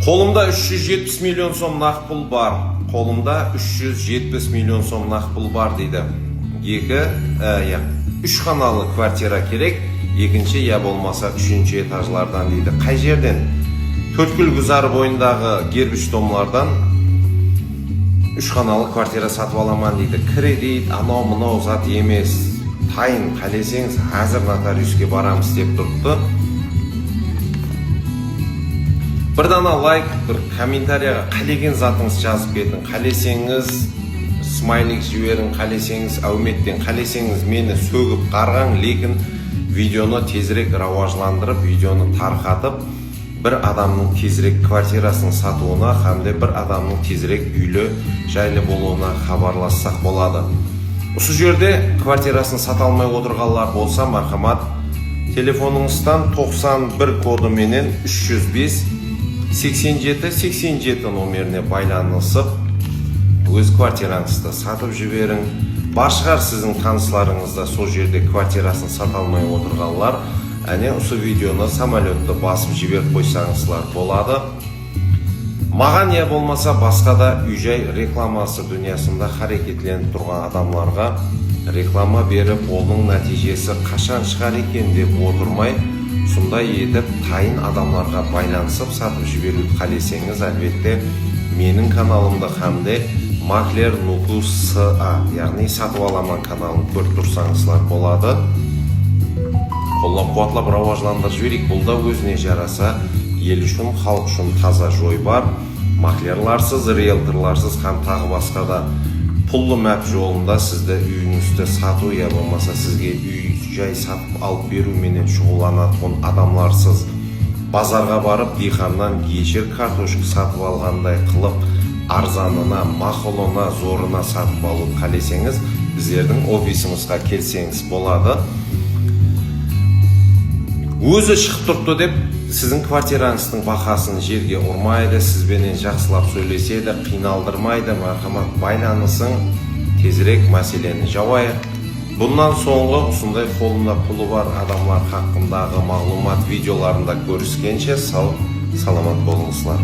Қолымда 370 миллион сом нақ пұл бар. Қолымда 370 миллион сом нақ пұл бар дейді. Үш қаналы квартира керек, екінші я болмаса үшінші этажлардан дейді. Қай жерден? Төрткүл гүзар бойындағы гербіш домлардан үш қаналы квартира сатып аламан дейді. Кредит, анау мынау зат емес. Тайын қалесеңіз, әзір нотариуске барамыз деп тұрыпты. Bir dana like, bir kommentariyaga қалеген затыңыз жазып кетің. Қалесеңіз смайлик жіберің, қалесеңіз әуметтен, қалесеңіз мені сөгіп қарған, лекін видеоны тезірек рауажландырып, видеоны тарқатып, бір адамның тезірек квартирасын сатуына, хамде бір адамның тезірек үйлі жайлы болуына хабарлассақ болады. Осы жерде квартирасын сата алмай отырғандар болса, мархамат, телефоныңыздан 91 коды менен 305 87-87 номеріне байланысып, өз квартираңызды сатып жіберің. Бар шығар сіздің таныстарыңызда сол жерде квартирасын сата алмай отырғандар, әне осы видеоны самолетті басып жіберіп қойсаңыздар болады. Маған я болмаса басқа да үй-жай рекламасы дүниясында харекетленіп тұрған адамларға реклама беріп, оның нәтижесі қашан шығар екен деп отырмай, сондай етіп тайын адамларға байланысып сатып жіберуді қалесеңіз, әлбетте менің каналымды хамде Маклер Нуку СА, яғни сатып аламан каналын көріп тұрсаңыздар болады. Қоллап қуатлап рауажландырып жіберейік. Бұл да өзіне жараса, ел үшін, халық үшін таза жой бар. Маклерларсыз, риэлторларсыз һәм тағы басқа да пұллы мәп жолында сізді үйіңізді сату, я болмаса сізге үй жай сатып алып беру менен шұғыланатын адамларсыз базарға барып диқаннан ешір картошка сатып алғандай қылып арзанына, мақұлына, зорына сатып алып қалесеңіз, біздердің офисімізге келсеңіз болады. Өзі шығып тұрды деп сіздің квартираңыздың бағасын жерге ұрмайды, сізбенен жақсылап сөйлеседі, қиналдырмайды. Мархамат, байланысың, тезірек мәселені жауайық. Бұндан соңғы осындай қолында пұлы бар адамлар хақындағы мағлұмат видеоларында көріскенше саламат болыңыздар.